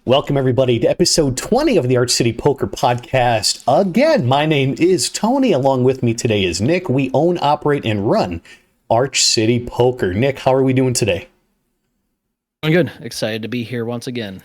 Welcome, everybody, to episode 20 of the Arch City Poker Podcast. Again, my name is Tony. Along with me today is Nick. We own, operate, and run Arch City Poker. Nick, how are we doing today? I'm good. Excited to be here once again.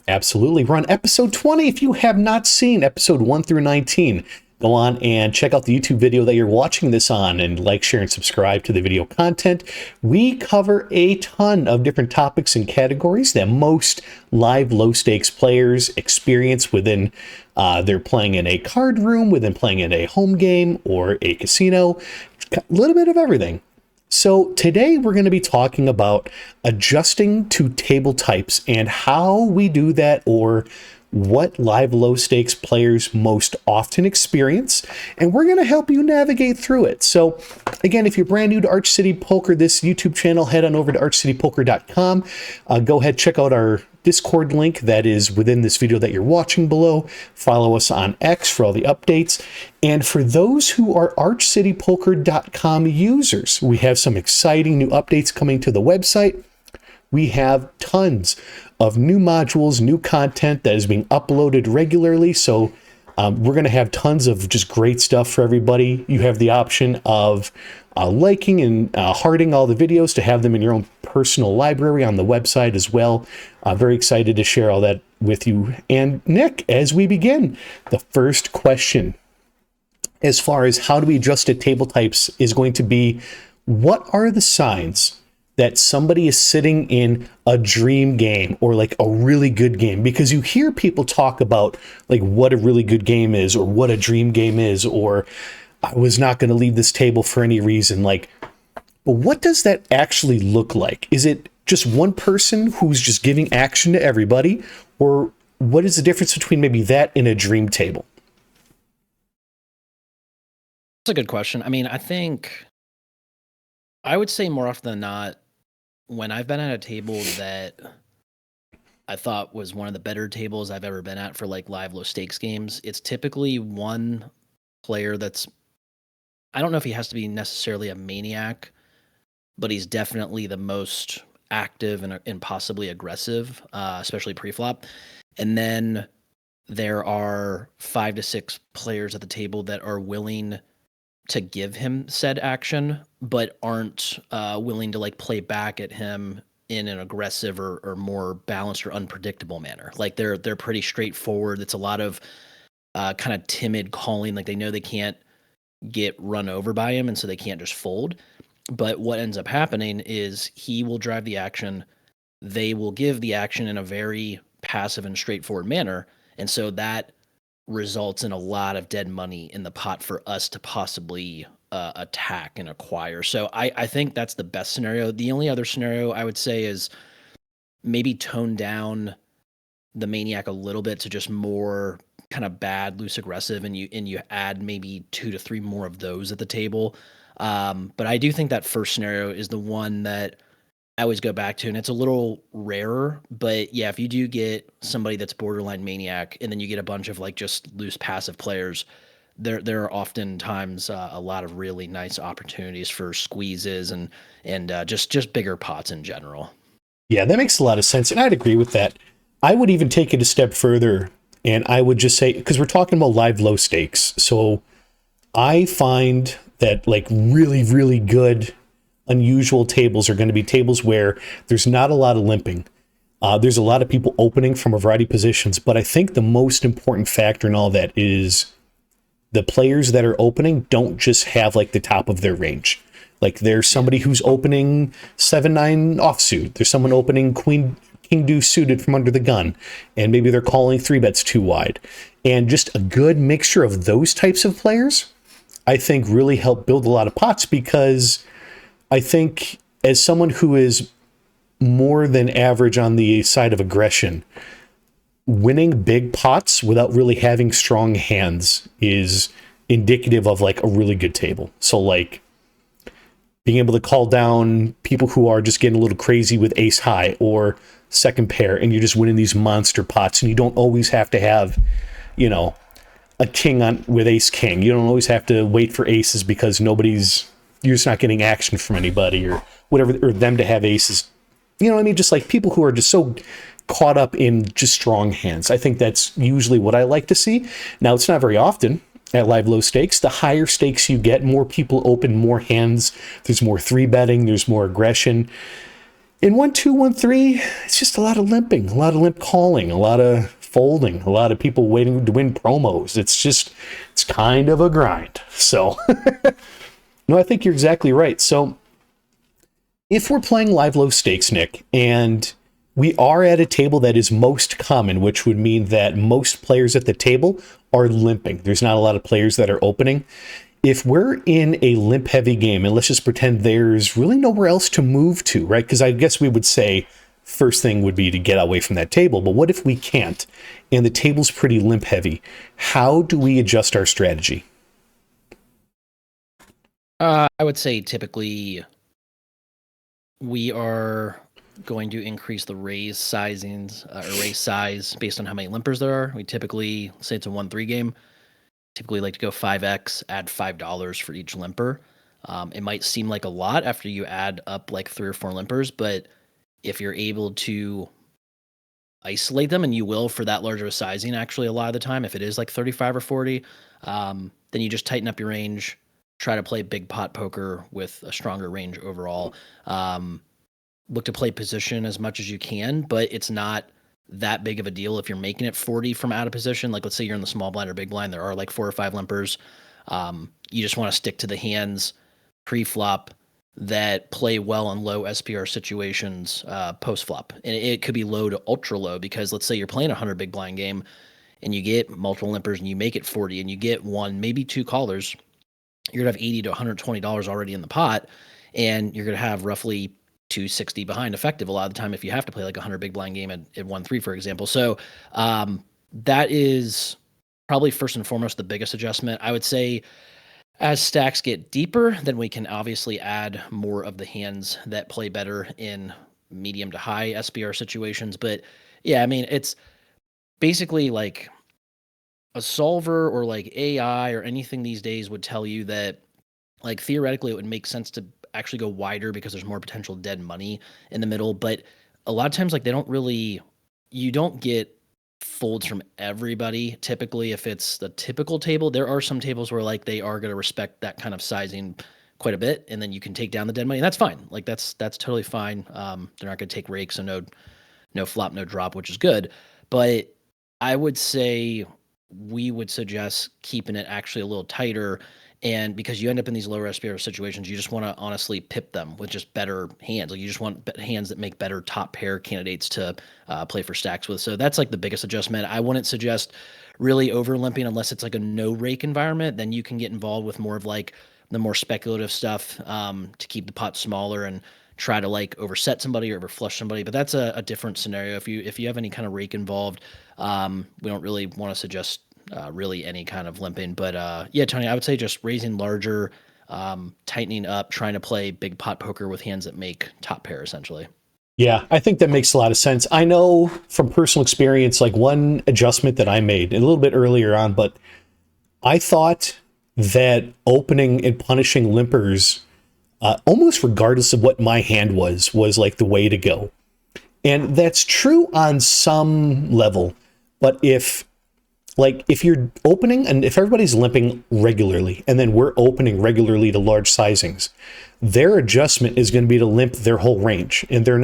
Absolutely. We're on episode 20. If you have not seen episode 1 through 19, go on and check out the YouTube video that you're watching this on and like, share, and subscribe to the video content. We cover a ton of different topics and categories that most live low-stakes players experience within they're playing in a card room, within playing in a home game or a casino, a little bit of everything. So today we're going to be talking about adjusting to table types and how we do that, or what live low stakes players most often experience, and we're going to help you navigate through it. So again, if you're brand new to Arch City Poker, this YouTube channel, head on over to archcitypoker.com. Go ahead, check out our Discord link that is within this video that you're watching below. Follow us on X for all the updates. And for those who are archcitypoker.com users, we have some exciting new updates coming to the website. We have tons of new modules, new content that is being uploaded regularly. So we're going to have tons of just great stuff for everybody. You have the option of liking and hearting all the videos to have them in your own personal library on the website as well. Very excited to share all that with you. And Nick, as we begin, the first question as far as how do we adjust to table types is going to be, what are the signs that somebody is sitting in a dream game or like a really good game? Because you hear people talk about like what a really good game is, or what a dream game is, or I was not going to leave this table for any reason. Like, but what does that actually look like? Is it just one person who's just giving action to everybody? Or what is the difference between maybe that and a dream table? That's a good question. I mean, I would say more often than not, when I've been at a table that I thought was one of the better tables I've ever been at for like live low stakes games, it's typically one player that's, I don't know if he has to be necessarily a maniac, but he's definitely the most active and possibly aggressive, especially pre-flop. And then there are 5 to 6 players at the table that are willing to give him said action, but aren't willing to like play back at him in an aggressive or more balanced or unpredictable manner. Like they're pretty straightforward. It's a lot of kind of timid calling. Like they know they can't get run over by him, and so they can't just fold. But what ends up happening is he will drive the action. They will give the action in a very passive and straightforward manner. And so that results in a lot of dead money in the pot for us to possibly attack and acquire. So I think that's the best scenario. The only other scenario I would say is maybe tone down the maniac a little bit to just more kind of bad, loose, aggressive, and you add maybe 2 to 3 more of those at the table. But I do think that first scenario is the one that I always go back to, and it's a little rarer. But yeah, if you do get somebody that's borderline maniac, and then you get a bunch of like just loose passive players, there are oftentimes a lot of really nice opportunities for squeezes and just bigger pots in general. Yeah, that makes a lot of sense, and I'd agree with that. I would even take it a step further, and I would just say, because we're talking about live low stakes, so I find that like really, really good, unusual tables are going to be tables where there's not a lot of limping. There's a lot of people opening from a variety of positions, but I think the most important factor in all that is the players that are opening don't just have like the top of their range. Like there's somebody who's opening 7-9 offsuit. There's someone opening king deuce suited from under the gun, and maybe they're calling 3 bets too wide. And just a good mixture of those types of players, I think, really help build a lot of pots, because I think as someone who is more than average on the side of aggression, winning big pots without really having strong hands is indicative of like a really good table. So like being able to call down people who are just getting a little crazy with ace high or second pair, and you're just winning these monster pots, and you don't always have to have, you know, a king on with ace king. You don't always have to wait for aces because you're just not getting action from anybody or whatever, or them to have aces. You know what I mean? Just like people who are just so caught up in just strong hands. I think that's usually what I like to see. Now, it's not very often at live low stakes. The higher stakes you get, more people open more hands. There's more 3-betting. There's more aggression. In 1-2, 1-3, it's just a lot of limping, a lot of limp calling, a lot of folding, a lot of people waiting to win promos. It's kind of a grind. So, no, I think you're exactly right. So, if we're playing live low stakes, Nick, and we are at a table that is most common, which would mean that most players at the table are limping. There's not a lot of players that are opening. If we're in a limp heavy game, and let's just pretend there's really nowhere else to move to, right? Because I guess we would say first thing would be to get away from that table. But what if we can't and the table's pretty limp heavy? How do we adjust our strategy? I would say typically we are going to increase the raise sizings or raise size based on how many limpers there are. We typically, say it's a 1-3 game, typically like to go 5x, add $5 for each limper. It might seem like a lot after you add up like 3 or 4 limpers, but if you're able to isolate them, and you will for that large of a sizing actually a lot of the time, if it is like 35 or 40, then you just tighten up your range, try to play big pot poker with a stronger range overall. Look to play position as much as you can, but it's not that big of a deal if you're making it 40 from out of position. Like, let's say you're in the small blind or big blind, there are like 4 or 5 limpers. You just want to stick to the hands pre-flop that play well in low SPR situations post-flop. And it could be low to ultra low, because let's say you're playing a 100 big blind game and you get multiple limpers and you make it 40 and you get 1, maybe 2 callers, you're going to have $80 to $120 already in the pot, and you're going to have roughly $260 behind effective a lot of the time if you have to play like a 100 big blind game at 1-3, for example. So that is probably first and foremost the biggest adjustment. I would say as stacks get deeper, then we can obviously add more of the hands that play better in medium to high SPR situations. But yeah, I mean, it's basically like a solver or like AI or anything these days would tell you that, like, theoretically it would make sense to actually go wider because there's more potential dead money in the middle. But a lot of times, like, you don't get folds from everybody. Typically, if it's the typical table, there are some tables where like they are going to respect that kind of sizing quite a bit, and then you can take down the dead money. And that's fine. Like, that's totally fine. They're not going to take rakes, so no flop, no drop, which is good. But I would say we would suggest keeping it actually a little tighter. And because you end up in these lower SPR situations, you just want to honestly pip them with just better hands. Like, you just want hands that make better top pair candidates to play for stacks with. So that's like the biggest adjustment. I wouldn't suggest really over limping unless it's like a no rake environment. Then you can get involved with more of like the more speculative stuff to keep the pot smaller and try to like overset somebody or overflush somebody. But that's a different scenario. If you have any kind of rake involved, we don't really want to suggest really any kind of limping. But yeah, Tony, I would say just raising larger, tightening up, trying to play big pot poker with hands that make top pair, essentially. Yeah, I think that makes a lot of sense. I know from personal experience, like one adjustment that I made a little bit earlier on, but I thought that opening and punishing limpers, almost regardless of what my hand was like the way to go. And that's true on some level. But if you're opening and if everybody's limping regularly and then we're opening regularly to large sizings, their adjustment is going to be to limp their whole range. And they're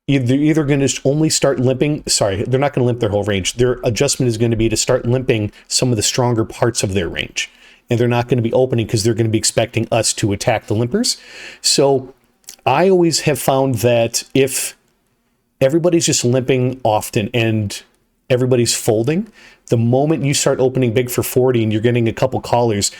either going to only start limping. Sorry, they're not going to limp their whole range. Their adjustment is going to be to start limping some of the stronger parts of their range. And they're not going to be opening because they're going to be expecting us to attack the limpers. So I always have found that if everybody's just limping often and everybody's folding, the moment you start opening big for 40 and you're getting a couple callers,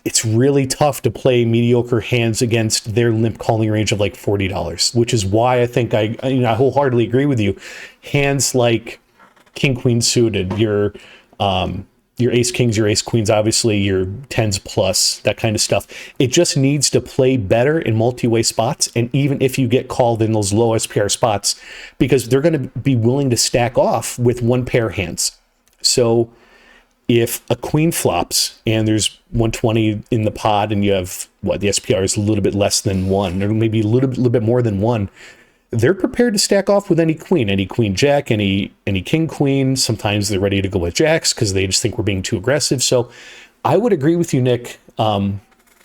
it's really tough to play mediocre hands against their limp calling range of like $40, which is why I think I wholeheartedly agree with you. Hands like king queen suited, your ace kings, your ace queens, obviously your tens plus, that kind of stuff. It just needs to play better in multi-way spots. And even if you get called in those low SPR spots, because they're going to be willing to stack off with one pair hands. So if a queen flops and there's 120 in the pot and you have the SPR is a little bit less than 1, or maybe a little bit more than 1, they're prepared to stack off with any queen jack, any king queen. Sometimes they're ready to go with jacks because they just think we're being too aggressive. So I would agree with you, Nick.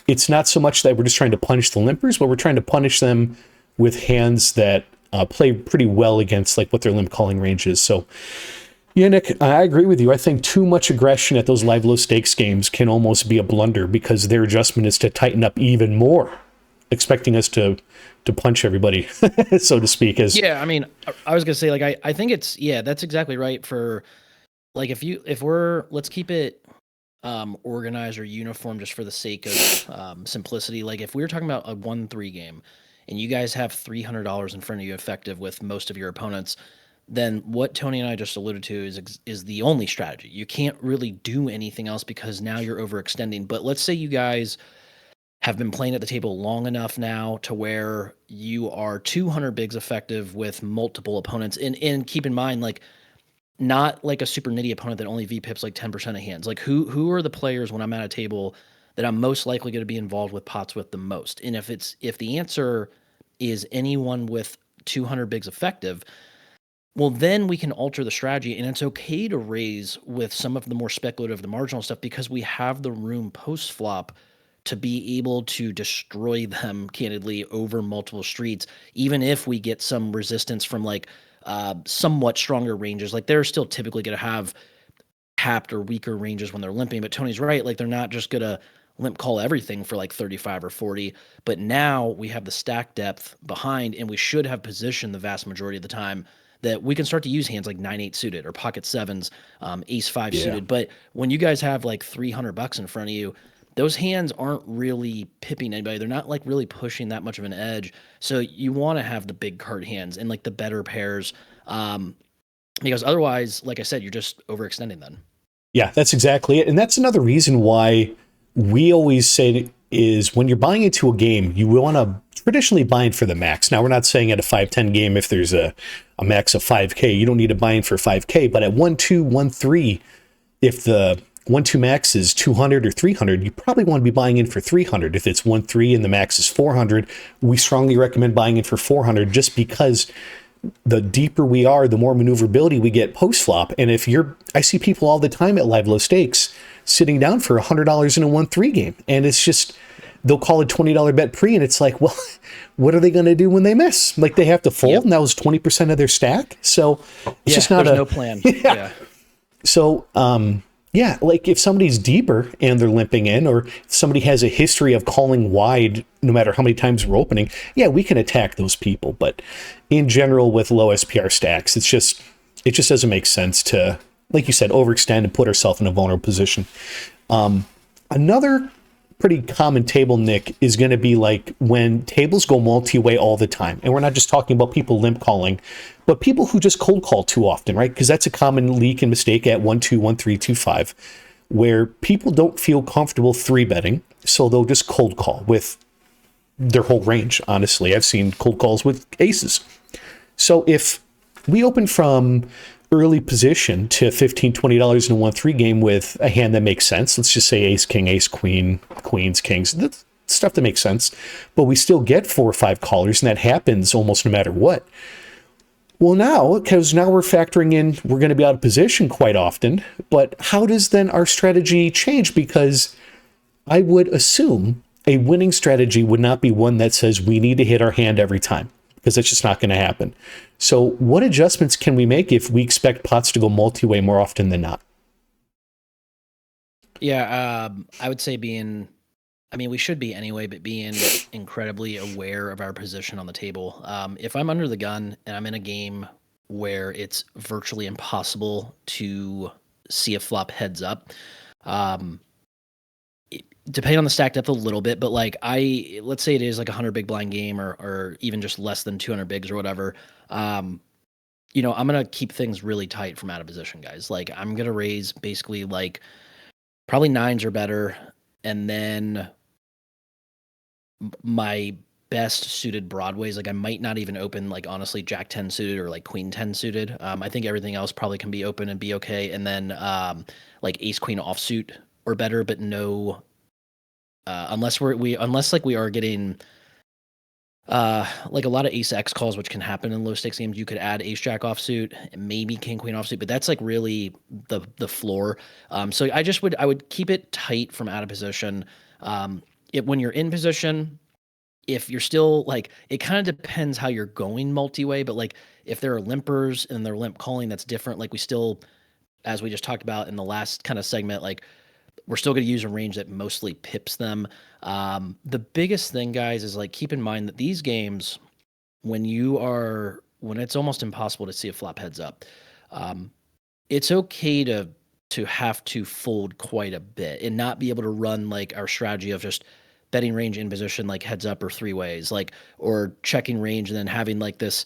It's not so much that we're just trying to punish the limpers, but we're trying to punish them with hands that play pretty well against like what their limp calling range is. So yeah, Nick, I agree with you. I think too much aggression at those live low stakes games can almost be a blunder because their adjustment is to tighten up even more, expecting us to punch everybody, so to speak. Yeah, I mean, I was gonna say, like, I think it's, yeah, that's exactly right. For like, let's keep it organized or uniform just for the sake of simplicity. Like, if we were talking about a 1-3 game and you guys have $300 in front of you effective with most of your opponents, then what Tony and I just alluded to is the only strategy. You can't really do anything else because now you're overextending. But let's say you guys have been playing at the table long enough now to where you are 200 bigs effective with multiple opponents. And keep in mind, like, not like a super nitty opponent that only V-pips like 10% of hands. Like, who are the players when I'm at a table that I'm most likely going to be involved with pots with the most? And if the answer is anyone with 200 bigs effective, well, then we can alter the strategy, and it's okay to raise with some of the more speculative, the marginal stuff, because we have the room post flop to be able to destroy them candidly over multiple streets, even if we get some resistance from like somewhat stronger ranges. Like, they're still typically going to have tapped or weaker ranges when they're limping, but Tony's right. Like, they're not just going to limp call everything for like 35 or 40. But now we have the stack depth behind, and we should have position the vast majority of the time that we can start to use hands like 9-8 suited or pocket sevens, ace 5 suited. But when you guys have like $300 in front of you, those hands aren't really pipping anybody. They're not like really pushing that much of an edge. So you want to have the big card hands and like the better pairs, because otherwise, like I said, you're just overextending then. Yeah, that's exactly it. And that's another reason why we always say is when you're buying into a game, you want to traditionally buy in for the max. Now, we're not saying at a 5-10 game, if there's a max of 5K, you don't need to buy in for 5K. But at 1-2, 1-3, if the 1-2 max is 200 or 300, you probably want to be buying in for 300. If it's 1-3 and the max is 400, we strongly recommend buying in for 400 just because the deeper we are, the more maneuverability we get post flop. And I see people all the time at live low stakes sitting down for $100 in a 1-3 game. And it's just, they'll call a $20 bet pre, and it's like, well, what are they going to do when they miss? Like, they have to fold, and that was 20% of their stack. So it's just not no plan. Yeah. So, yeah, like if somebody's deeper and they're limping in, or if somebody has a history of calling wide, no matter how many times we're opening, yeah, we can attack those people. But in general, with low SPR stacks, it just doesn't make sense to, like you said, overextend and put ourselves in a vulnerable position. Another pretty common table, Nick, is going to be like when tables go multi-way all the time. And we're not just talking about people limp calling, but people who just cold call too often, right? Because that's a common leak and mistake at 1-2, 1-3, 2-5, where people don't feel comfortable 3-betting. So they'll just cold call with their whole range. Honestly, I've seen cold calls with aces. So if we open from early position to $15, $20 in a 1-3 game with a hand that makes sense, let's just say ace, king, ace, queen, queens, kings, that's stuff that makes sense, but we still get 4 or 5 callers, and that happens almost no matter what. Well, now, because now we're factoring in, we're going to be out of position quite often, but how does then our strategy change? Because I would assume a winning strategy would not be one that says we need to hit our hand every time, because that's just not going to happen. So what adjustments can we make if we expect pots to go multi-way more often than not? Yeah, I would say we should be anyway, but being incredibly aware of our position on the table. If I'm under the gun and I'm in a game where it's virtually impossible to see a flop heads up, depending on the stack depth a little bit, but like let's say it is like 100 big blind game or even just less than 200 bigs or whatever. I'm going to keep things really tight from out of position, guys. Like, I'm going to raise basically like probably 9s or better. And then my best suited broadways, like I might not even open like honestly Jack 10 suited or like Queen 10 suited. I think everything else probably can be open and be okay. And then like Ace Queen offsuit or better, but no, unless we are getting Like a lot of ace X calls, which can happen in low stakes games. You could add ace jack offsuit, maybe king queen offsuit, but that's like really the floor. So I would keep it tight from out of position. When you're in position, if you're still like, it kind of depends how you're going multi-way, but like if there are limpers and they're limp calling, that's different. Like we still, as we just talked about in the last kind of segment, like we're still going to use a range that mostly pips them. The biggest thing, guys, is like keep in mind that these games, when it's almost impossible to see a flop heads up, it's okay to have to fold quite a bit and not be able to run like our strategy of just betting range in position like heads up or three ways, like or checking range and then having like this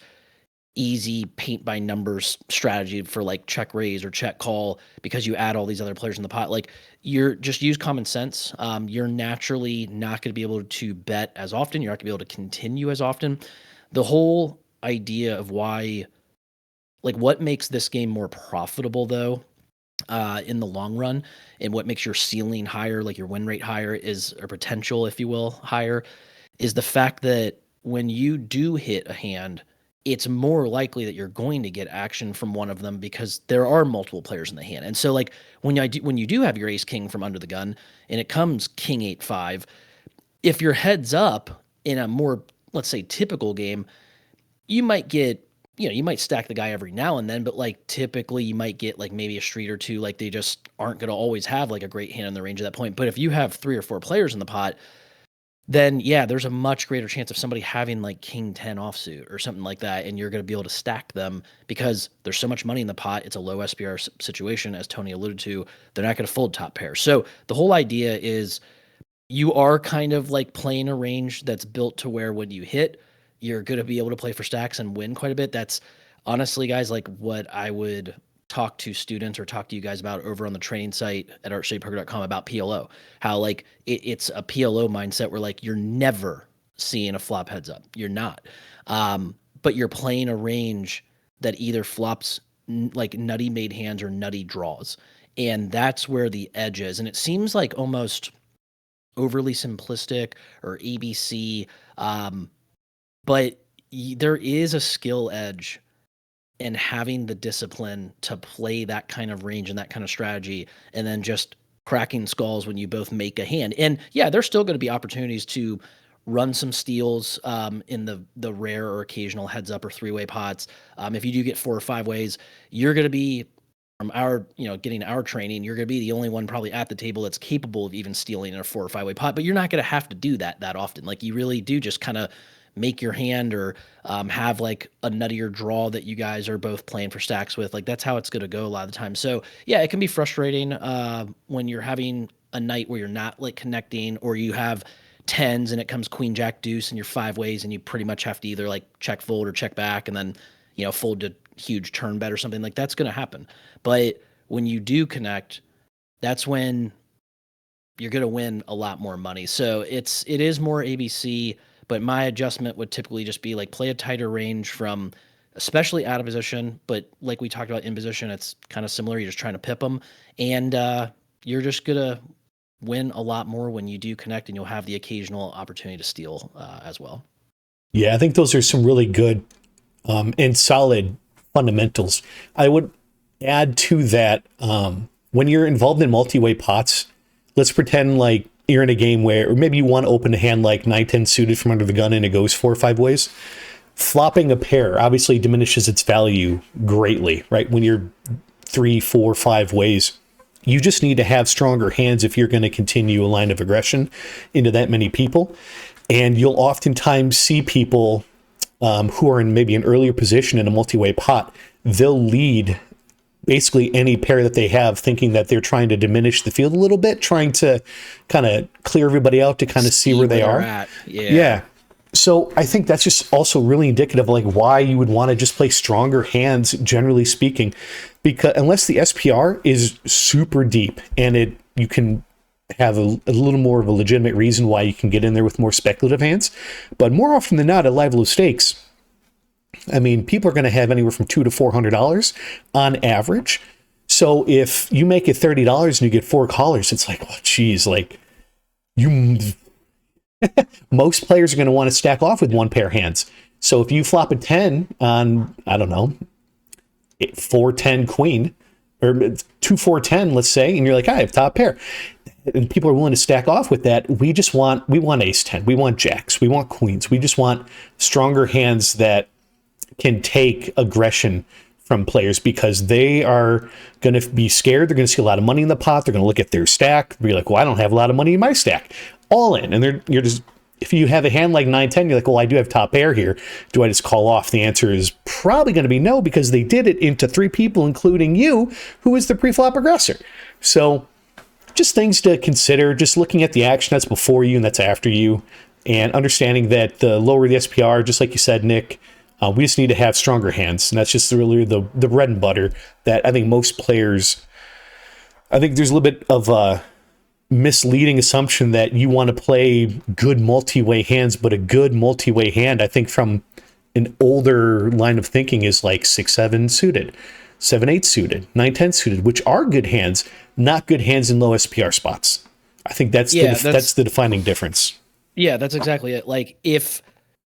easy paint by numbers strategy for like check raise or check call because you add all these other players in the pot. Like you're just use common sense. You're naturally not going to be able to bet as often. You're not going to be able to continue as often. The whole idea of why, like what makes this game more profitable though, in the long run, and what makes your ceiling higher, like your win rate higher, is or potential, if you will, higher, is the fact that when you do hit a hand, it's more likely that you're going to get action from one of them because there are multiple players in the hand. And so, like when you do have your ace king from under the gun, and it comes king 8-5, if you're heads up in a more, let's say, typical game, you might get, you might stack the guy every now and then, but like typically you might get like maybe a street or two. Like they just aren't going to always have like a great hand in the range at that point. But if you have 3 or 4 players in the pot, then yeah, there's a much greater chance of somebody having like king 10 offsuit or something like that, and you're going to be able to stack them because there's so much money in the pot. It's a low SPR situation, as Tony alluded to. They're not going to fold top pair. So the whole idea is you are kind of like playing a range that's built to where when you hit, you're going to be able to play for stacks and win quite a bit. That's honestly, guys, like what I would talk to students or talk to you guys about over on the training site at artshapedpoker.com about PLO. How like it's a PLO mindset where like you're never seeing a flop heads up. You're not. But you're playing a range that either flops like nutty made hands or nutty draws. And that's where the edge is. And it seems like almost overly simplistic or ABC. But there is a skill edge in having the discipline to play that kind of range and that kind of strategy, and then just cracking skulls when you both make a hand. And yeah, there's still going to be opportunities to run some steals in the rare or occasional heads up or three-way pots. If you do get 4 or 5 ways, you're going to be, from our, getting our training, you're going to be the only one probably at the table that's capable of even stealing in a 4 or 5 way pot, but you're not going to have to do that often. Like you really do just kind of make your hand or have like a nuttier draw that you guys are both playing for stacks with. Like that's how it's going to go a lot of the time. So yeah, it can be frustrating when you're having a night where you're not like connecting, or you have tens and it comes queen jack deuce and you're 5 ways and you pretty much have to either like check fold or check back and then fold to huge turn bet or something. Like that's going to happen. But when you do connect, that's when you're going to win a lot more money. So it is more ABC. But my adjustment would typically just be like play a tighter range from, especially out of position. But like we talked about in position, it's kind of similar. You're just trying to pip them, and you're just gonna win a lot more when you do connect, and you'll have the occasional opportunity to steal as well. Yeah, I think those are some really good and solid fundamentals. I would add to that, when you're involved in multi-way pots, let's pretend like you're in a game where, or maybe you want to open a hand like 9-10 suited from under the gun and it goes 4 or 5 ways. Flopping a pair obviously diminishes its value greatly, right? When you're 3, 4, 5 ways, you just need to have stronger hands if you're going to continue a line of aggression into that many people. And you'll oftentimes see people who are in maybe an earlier position in a multi-way pot, they'll lead basically any pair that they have, thinking that they're trying to diminish the field a little bit, trying to kind of clear everybody out to kind of see where they are. At. Yeah. So I think that's just also really indicative of like why you would want to just play stronger hands, generally speaking, because unless the SPR is super deep and you can have a little more of a legitimate reason why you can get in there with more speculative hands. But more often than not at live low stakes, I mean, people are going to have anywhere from $200 to $400 on average. So if you make it $30 and you get 4 callers, it's like, oh, geez, like Most players are going to want to stack off with one pair of hands. So if you flop a 10 on, I don't know, 4-10 queen, or 2-4-10, let's say, and you're like, I have top pair, and people are willing to stack off with that, we want ace 10, we want jacks, we want queens, we just want stronger hands that can take aggression from players, because they are going to be scared. They're going to see a lot of money in the pot. They're going to look at their stack, be like, well, I don't have a lot of money in my stack. All in. And you're just, if you have a hand like 9-10, you're like, well, I do have top pair here. Do I just call off? The answer is probably going to be no, because they did it into 3 people, including you, who is the pre-flop aggressor. So just things to consider, just looking at the action that's before you and that's after you, and understanding that the lower the SPR, just like you said, Nick, we just need to have stronger hands. And that's just really the bread and butter that I think most players, I think there's a little bit of a misleading assumption that you want to play good multi-way hands, but a good multi-way hand, I think from an older line of thinking, is like 6-7 suited, 7-8 suited, 9-10 suited, which are good hands, not good hands in low SPR spots. I think that's the defining difference. Yeah, that's exactly it. Like if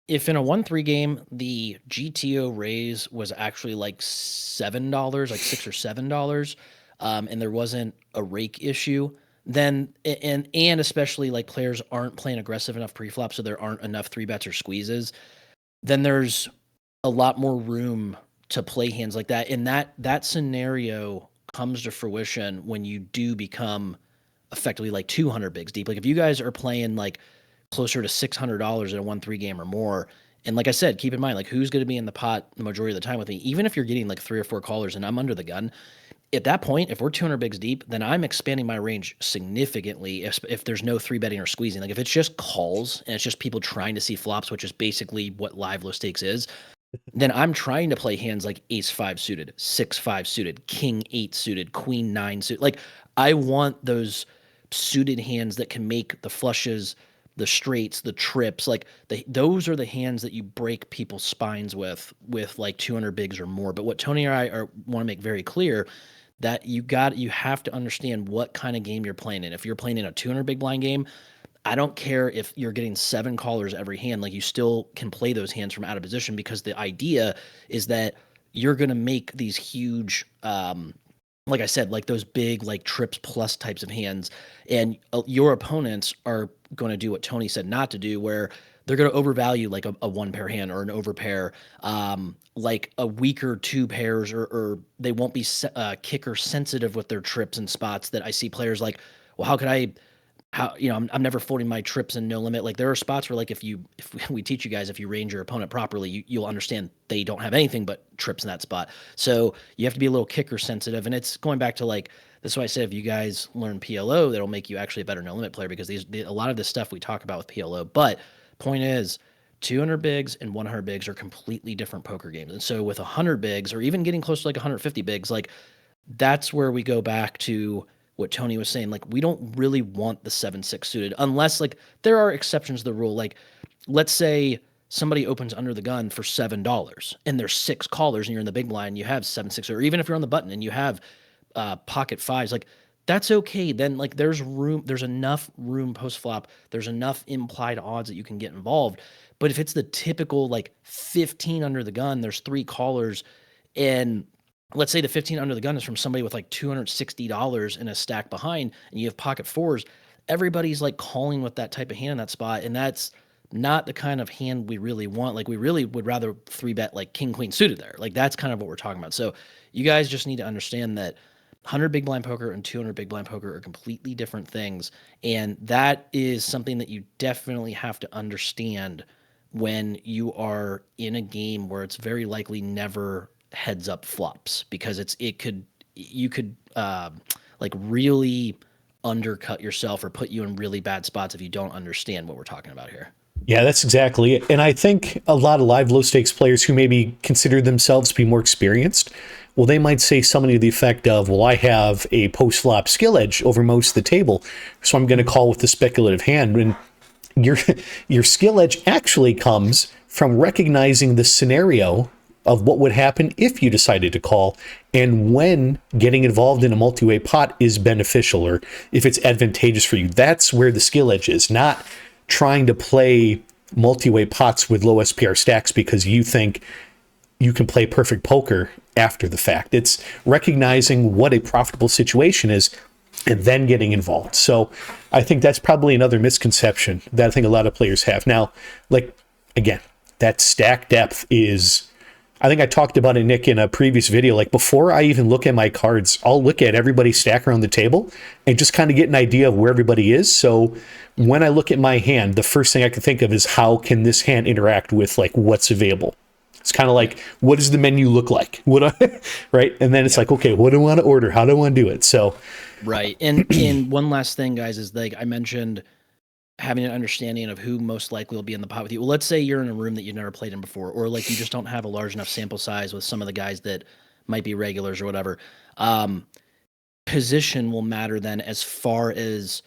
in a 1-3 game, the GTO raise was actually like $7, like $6 or $7, and there wasn't a rake issue, then, and especially like players aren't playing aggressive enough pre-flop, so there aren't enough 3-bets or squeezes, then there's a lot more room to play hands like that. And that scenario comes to fruition when you do become effectively like 200 bigs deep. Like if you guys are playing like closer to $600 in a 1-3 game or more. And like I said, keep in mind, like who's going to be in the pot the majority of the time with me, even if you're getting like 3 or 4 callers and I'm under the gun. At that point, if we're 200 bigs deep, then I'm expanding my range significantly if there's no 3-betting or squeezing. Like if it's just calls and it's just people trying to see flops, which is basically what live low stakes is, then I'm trying to play hands like ace-5 suited, 6-5 suited, king-8 suited, queen-9 suited. Like I want those suited hands that can make the flushes, the straights, the trips, like those are the hands that you break people's spines with like 200 bigs or more. But what Tony and I want to make very clear, that you have to understand what kind of game you're playing in. If you're playing in a 200 big blind game, I don't care if you're getting 7 callers every hand, like you still can play those hands from out of position, because the idea is that you're going to make these huge, like I said, like those big, like trips plus types of hands, and your opponents are going to do what Tony said not to do, where they're going to overvalue like a 1 pair hand or an overpair, like a weaker 2 pairs, or they won't be kicker sensitive with their trips and spots. That I see players like, well, I'm never folding my trips and no limit. Like there are spots where like if we teach you guys, if you range your opponent properly, you'll understand they don't have anything but trips in that spot. So you have to be a little kicker sensitive. And it's going back to like, that's why I said, if you guys learn PLO, that'll make you actually a better no limit player, because a lot of this stuff we talk about with PLO. But point is, 200 bigs and 100 bigs are completely different poker games. And so with 100 bigs, or even getting close to like 150 bigs, like that's where we go back to what Tony was saying. Like we don't really want the 7-6 suited, unless like there are exceptions to the rule. Like let's say somebody opens under the gun for $7 and there's 6 callers and you're in the big blind, you have 7-6, or even if you're on the button and you have pocket 5s, like that's okay. Then like there's enough room post flop. There's enough implied odds that you can get involved. But if it's the typical like 15 under the gun, there's 3 callers, and let's say the 15 under the gun is from somebody with like $260 in a stack behind, and you have pocket 4s, everybody's like calling with that type of hand in that spot. And that's not the kind of hand we really want. Like we really would rather 3-bet like king, queen suited there. Like that's kind of what we're talking about. So you guys just need to understand that 100 big blind poker and 200 big blind poker are completely different things. And that is something that you definitely have to understand when you are in a game where it's very likely never heads up flops, because you could like really undercut yourself or put you in really bad spots if you don't understand what we're talking about here. Yeah, that's exactly it. And I think a lot of live low stakes players who maybe consider themselves to be more experienced, well, they might say something to the effect of, well, I have a post flop skill edge over most of the table, so I'm going to call with the speculative hand. And your skill edge actually comes from recognizing the scenario of what would happen if you decided to call, and when getting involved in a multi-way pot is beneficial, or if it's advantageous for you. That's where the skill edge is, not trying to play multi-way pots with low SPR stacks because you think you can play perfect poker after the fact. It's recognizing what a profitable situation is and then getting involved. So I think that's probably another misconception that I think a lot of players have. Now, like, again, that stack depth is, I think I talked about it, Nick, in a previous video. Like, before I even look at my cards, I'll look at everybody's stack around the table and just kind of get an idea of where everybody is. So when I look at my hand, the first thing I can think of is how can this hand interact with like what's available. It's kind of like, what does the menu look like? Right? And then it's like, okay, what do I want to order? How do I want to do it? So, right. And one last thing, guys, is like I mentioned, having an understanding of who most likely will be in the pot with you. Well, let's say you're in a room that you've never played in before, or like you just don't have a large enough sample size with some of the guys that might be regulars or whatever. Position will matter then, as far as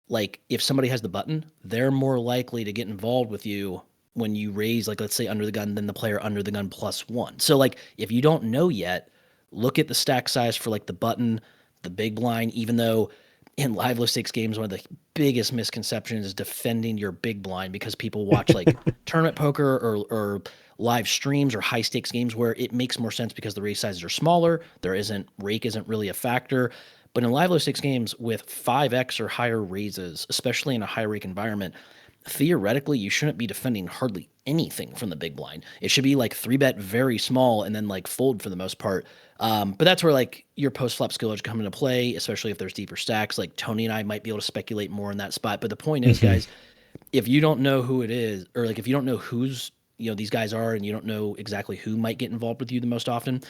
like if somebody has the button, they're more likely to get involved with you when you raise, like, let's say under the gun, than the player under the gun +1. So like if you don't know yet, look at the stack size for like the button, the big blind, even though in live low stakes games, one of the biggest misconceptions is defending your big blind, because people watch like tournament poker or live streams or high stakes games where it makes more sense because the raise sizes are smaller. Rake isn't really a factor. But in live low stakes games with 5x or higher raises, especially in a high rake environment, theoretically you shouldn't be defending hardly anything from the big blind. It should be like 3-bet very small and then like fold for the most part. But that's where like your post-flop skillage come into play, especially if there's deeper stacks. Like Tony and I might be able to speculate more in that spot. But the point is, guys, if you don't know who it is, or like if you don't know who's, these guys are, and you don't know exactly who might get involved with you the most often,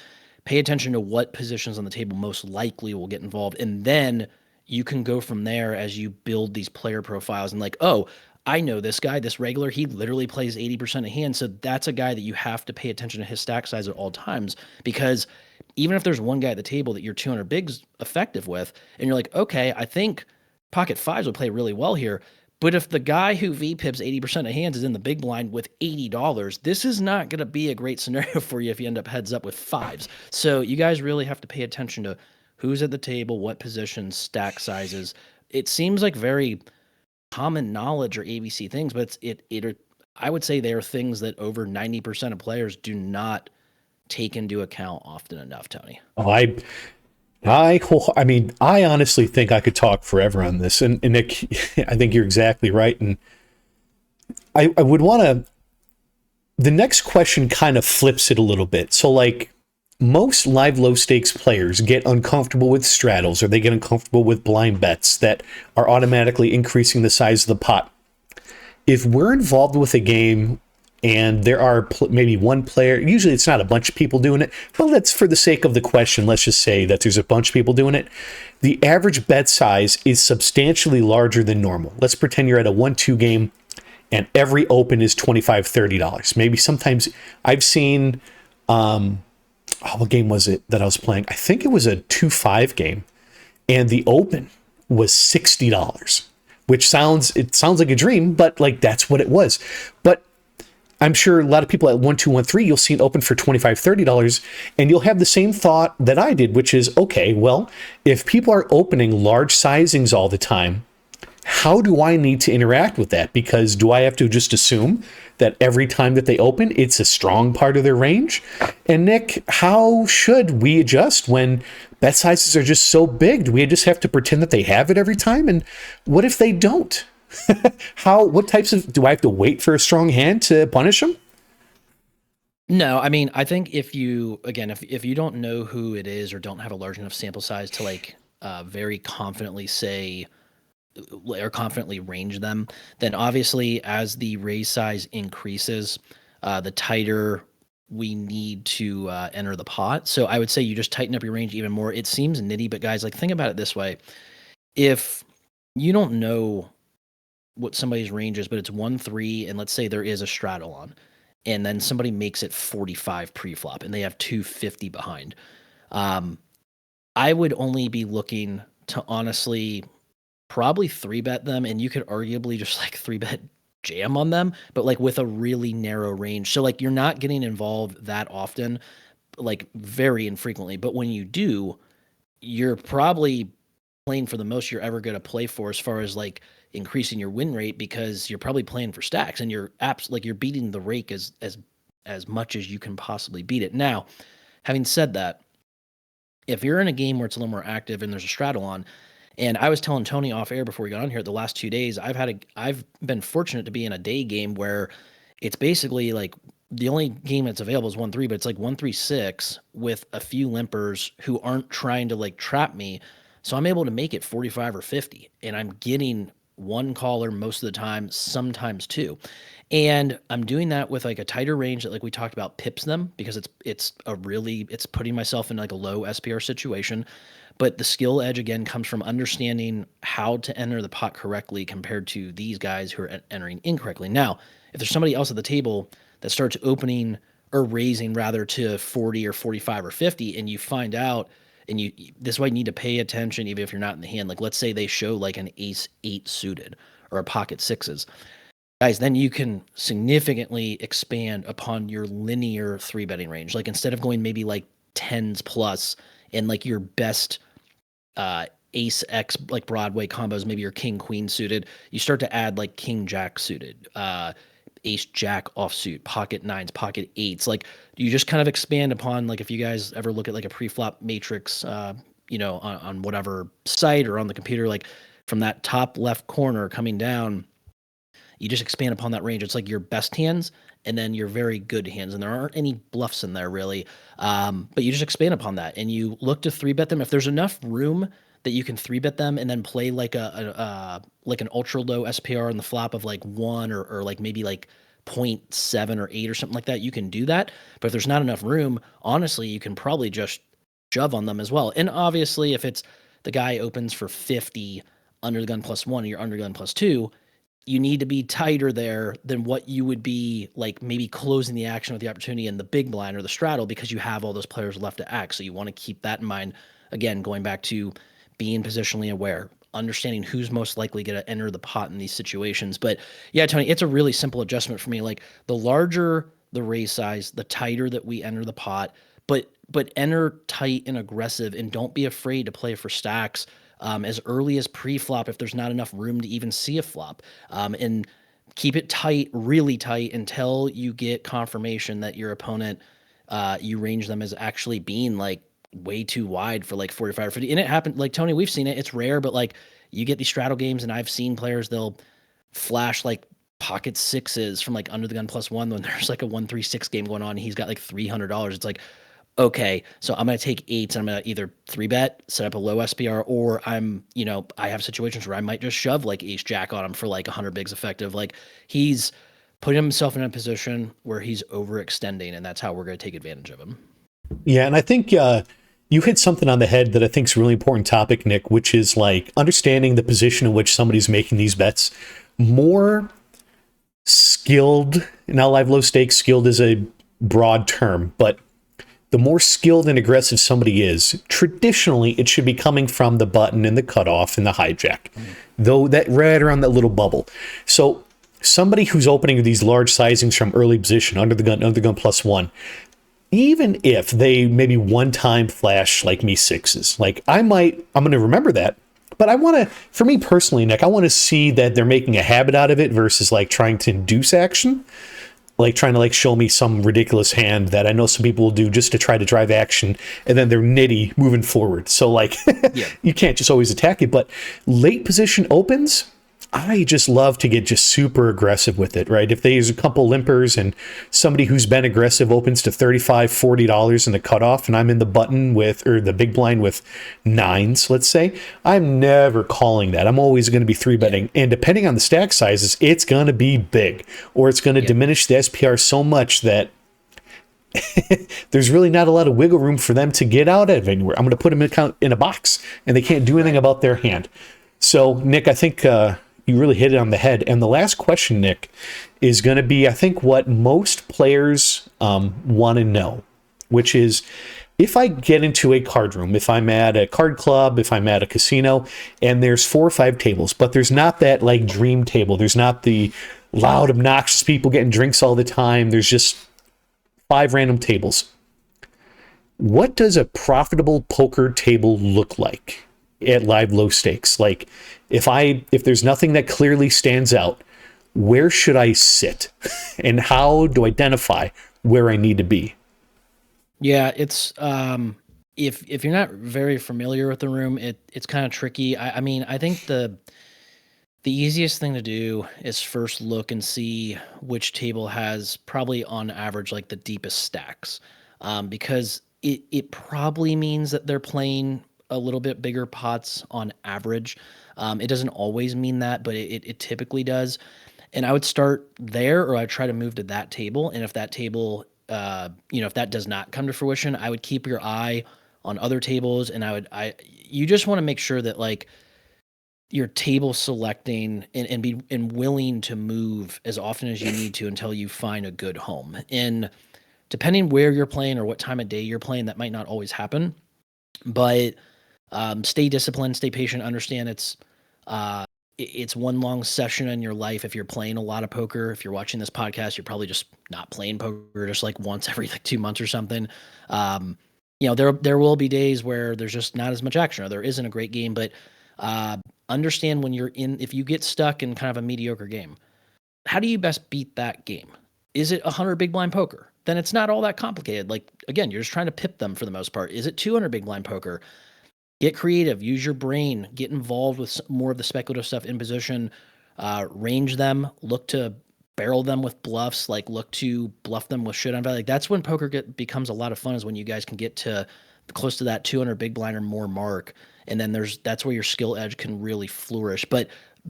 pay attention to what positions on the table most likely will get involved. And then you can go from there as you build these player profiles and like, oh, I know this guy, this regular, he literally plays 80% of hands. So that's a guy that you have to pay attention to his stack size at all times, because even if there's one guy at the table that you're 200 bigs effective with, and you're like, okay, I think pocket fives would play really well here. But if the guy who VPIPs 80% of hands is in the big blind with $80, this is not going to be a great scenario for you if you end up heads up with fives. So you guys really have to pay attention to who's at the table, what positions, stack sizes. It seems like very common knowledge or ABC things, but I would say they are things that over 90% of players do not take into account often enough, Tony. Oh, I mean, I honestly think I could talk forever on this, and Nick, I think you're exactly right. And I would want to. The next question kind of flips it a little bit. So, like, most live low stakes players get uncomfortable with straddles, or they get uncomfortable with blind bets that are automatically increasing the size of the pot. If we're involved with a game and there are maybe one player, usually it's not a bunch of people doing it, but let's, for the sake of the question, let's just say that there's a bunch of people doing it. The average bet size is substantially larger than normal. Let's pretend you're at a 1-2 game and every open is $25, $30. Maybe sometimes I've seen, what game was it that I was playing? I think it was a 2-5 game, and the open was $60, which sounds like a dream, but like that's what it was. But I'm sure a lot of people at 1-2, 1-3, you'll see it open for $25, $30, and you'll have the same thought that I did, which is, okay, well, if people are opening large sizings all the time, how do I need to interact with that? Because do I have to just assume that every time that they open, it's a strong part of their range? And Nick, how should we adjust when bet sizes are just so big? Do we just have to pretend that they have it every time? And what if they don't? What types of, do I have to wait for a strong hand to punish them? No, I mean, I think if you don't know who it is or don't have a large enough sample size to like very confidently say or confidently range them, then obviously as the raise size increases, the tighter we need to enter the pot. So I would say you just tighten up your range even more. It seems nitty, but guys, like, think about it this way. If you don't know what somebody's range is, but it's 1-3, and let's say there is a straddle on, and then somebody makes it 45 pre-flop and they have 250 behind, I would only be looking to honestly probably 3-bet them, and you could arguably just like 3-bet jam on them, but like with a really narrow range. So like you're not getting involved that often, like very infrequently, but when you do, you're probably playing for the most you're ever going to play for as far as like increasing your win rate, because you're probably playing for stacks and you're you're beating the rake as much as you can possibly beat it. Now, having said that, if you're in a game where it's a little more active and there's a straddle on, and I was telling Tony off air before we got on here, the last 2 days, I've been fortunate to be in a day game where it's basically like the only game that's available is 1-3, but it's like 1-3-6 with a few limpers who aren't trying to like trap me. So I'm able to make it 45 or 50, and I'm getting one caller most of the time, sometimes two. And I'm doing that with like a tighter range that, like we talked about, pips them, because it's putting myself in like a low SPR situation. But the skill edge again comes from understanding how to enter the pot correctly compared to these guys who are entering incorrectly. Now, if there's somebody else at the table that starts opening or raising rather to 40 or 45 or 50, and you find out, and this is why you need to pay attention even if you're not in the hand. Like, let's say they show like an ace 8 suited or a pocket sixes. Guys, then you can significantly expand upon your linear 3-betting range. Like, instead of going maybe like 10s plus and like your best ace X like Broadway combos, maybe your king queen suited, you start to add like king jack suited, ace jack offsuit, pocket 9s, pocket 8s. Like, you just kind of expand upon, like, if you guys ever look at like a pre-flop matrix, on whatever site or on the computer, like from that top left corner coming down, you just expand upon that range. It's like your best hands and then your very good hands. And there aren't any bluffs in there really. But you just expand upon that and you look to 3-bet them. If there's enough room that you can 3-bet them and then play like like an ultra low SPR on the flop of like 1 or like maybe like 0.7 or 8 or something like that, you can do that. But if there's not enough room, honestly, you can probably just shove on them as well. And obviously, if it's the guy opens for 50 under the gun +1 and you're under gun +2, you need to be tighter there than what you would be like maybe closing the action with the opportunity in the big blind or the straddle, because you have all those players left to act. So you want to keep that in mind. Again, going back to being positionally aware, understanding who's most likely going to enter the pot in these situations. But yeah, Tony, it's a really simple adjustment for me. Like, the larger the raise size, the tighter that we enter the pot, but enter tight and aggressive, and don't be afraid to play for stacks as early as pre-flop if there's not enough room to even see a flop. And keep it tight, really tight, until you get confirmation that your opponent, you range them as actually being like way too wide for like 45 or 50. And it happened, like, Tony, we've seen it. It's rare, but like, you get these straddle games, and I've seen players, they'll flash like pocket sixes from like under the gun +1 when there's like a 1-3-6 game going on. And he's got like $300. It's like, okay, so I'm going to take 8s and I'm going to either 3-bet, set up a low SPR, or I have situations where I might just shove like ace jack on him for like 100 bigs effective. Like, he's putting himself in a position where he's overextending, and that's how we're going to take advantage of him. Yeah, and I think you hit something on the head that I think is a really important topic, Nick, which is like understanding the position in which somebody's making these bets. More skilled, now live low stakes, skilled is a broad term, but the more skilled and aggressive somebody is, traditionally it should be coming from the button and the cutoff and the hijack, though that right around that little bubble. So somebody who's opening these large sizings from early position, under the gun +1, even if they maybe one time flash like me sixes, like I'm going to remember that, but I want to, for me personally, Nick, I want to see that they're making a habit out of it versus like trying to induce action. Like trying to like show me some ridiculous hand that I know some people will do just to try to drive action, and then they're nitty moving forward. So like, yeah. You can't just always attack it. But late position opens, I just love to get just super aggressive with it, right? If there's a couple limpers and somebody who's been aggressive opens to $35, $40 in the cutoff, and I'm in the button or the big blind with 9s, let's say, I'm never calling that. I'm always going to be 3-betting. And depending on the stack sizes, it's going to be big, or it's going to diminish the SPR so much that there's really not a lot of wiggle room for them to get out of anywhere. I'm going to put them in a box, and they can't do anything about their hand. So, Nick, I think you really hit it on the head. And the last question, Nick, is going to be, I think, what most players want to know, which is, if I get into a card room, if I'm at a card club, if I'm at a casino, and there's 4 or 5 tables, but there's not that like dream table, there's not the loud, obnoxious people getting drinks all the time, there's just 5 random tables. What does a profitable poker table look like? at live low stakes? Like if there's nothing that clearly stands out, where should I sit? And how do I identify where I need to be? Yeah, it's if you're not very familiar with the room, it's kind of tricky. I mean, I think the easiest thing to do is first look and see which table has probably on average like the deepest stacks, because it probably means that they're playing a little bit bigger pots on average. It doesn't always mean that, but it typically does. And I would start there, or I'd try to move to that table. And if that table, if that does not come to fruition, I would keep your eye on other tables, and you just want to make sure that like you're table selecting and willing to move as often as you need to until you find a good home. And depending where you're playing or what time of day you're playing, that might not always happen. But stay disciplined, stay patient. Understand it's one long session in your life. If you're playing a lot of poker, if you're watching this podcast, you're probably just not playing poker just like once every like 2 months or something. There will be days where there's just not as much action or there isn't a great game, but understand when if you get stuck in kind of a mediocre game, how do you best beat that game? Is it 100 big blind poker? Then it's not all that complicated. Like, again, you're just trying to pip them for the most part. Is it 200 big blind poker? Get creative, use your brain, get involved with more of the speculative stuff in position, range them, look to barrel them with bluffs, like look to bluff them with shit on value. Like that's when poker becomes a lot of fun, is when you guys can get to close to that 200 big blind or more mark. And then that's where your skill edge can really flourish. But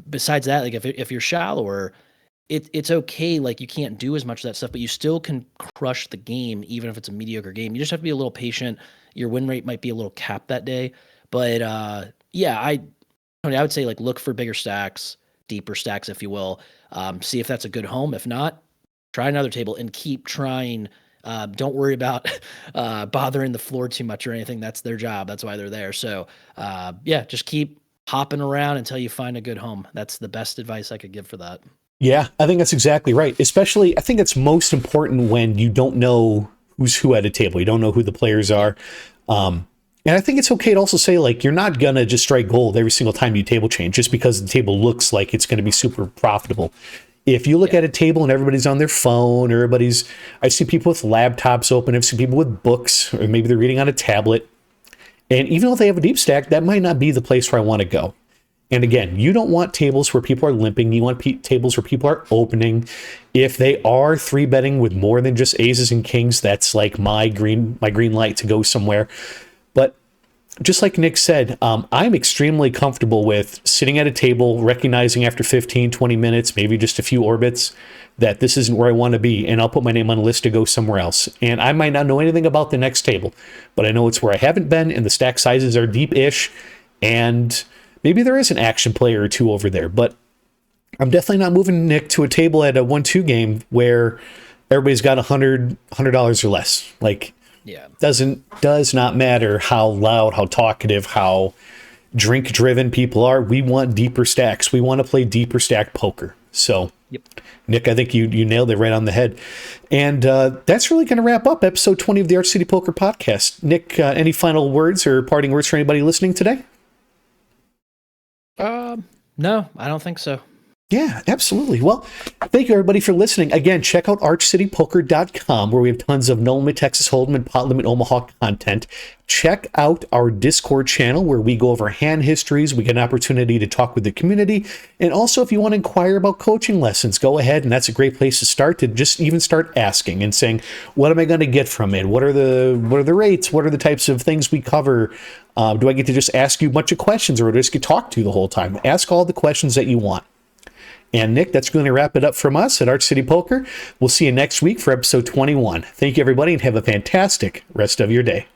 besides that, like if you're shallower, it's okay. Like you can't do as much of that stuff, but you still can crush the game, even if it's a mediocre game. You just have to be a little patient. Your win rate might be a little capped that day. But I would say like look for bigger stacks, deeper stacks, if you will. See if that's a good home. If not, try another table and keep trying. Don't worry about bothering the floor too much or anything. That's their job. That's why they're there. So just keep hopping around until you find a good home. That's the best advice I could give for that. Yeah, I think that's exactly right. Especially, I think it's most important when you don't know who's who at a table. You don't know who the players are. And I think it's okay to also say, like, you're not going to just strike gold every single time you table change just because the table looks like it's going to be super profitable. If you look at a table and everybody's on their phone, I've seen people with laptops open, I've seen people with books, or maybe they're reading on a tablet. And even though they have a deep stack, that might not be the place where I want to go. And again, you don't want tables where people are limping. You want tables where people are opening. If they are 3-betting with more than just aces and kings, that's like my green light to go somewhere. But just like Nick said, I'm extremely comfortable with sitting at a table, recognizing after 15, 20 minutes, maybe just a few orbits, that this isn't where I want to be, and I'll put my name on a list to go somewhere else. And I might not know anything about the next table, but I know it's where I haven't been, and the stack sizes are deep-ish, and maybe there is an action player or two over there. But I'm definitely not moving Nick to a table at a 1-2 game where everybody's got $100 or less. Like, yeah, does not matter how loud, how talkative, how drink driven people are. We want deeper stacks. We want to play deeper stack poker. So, yep. Nick, I think you nailed it right on the head. And that's really going to wrap up episode 20 of the Arch City Poker Podcast. Nick, any final words or parting words for anybody listening today? No, I don't think so. Yeah, absolutely. Well, thank you, everybody, for listening. Again, check out archcitypoker.com, where we have tons of No Limit Texas Hold'em and Pot Limit Omaha content. Check out our Discord channel, where we go over hand histories. We get an opportunity to talk with the community. And also, if you want to inquire about coaching lessons, go ahead, and that's a great place to start, to just even start asking and saying, what am I going to get from it? What are the rates? What are the types of things we cover? Do I get to just ask you a bunch of questions, or do I just get talked to the whole time? Ask all the questions that you want. And Nick, that's going to wrap it up from us at Arch City Poker. We'll see you next week for episode 21. Thank you, everybody, and have a fantastic rest of your day.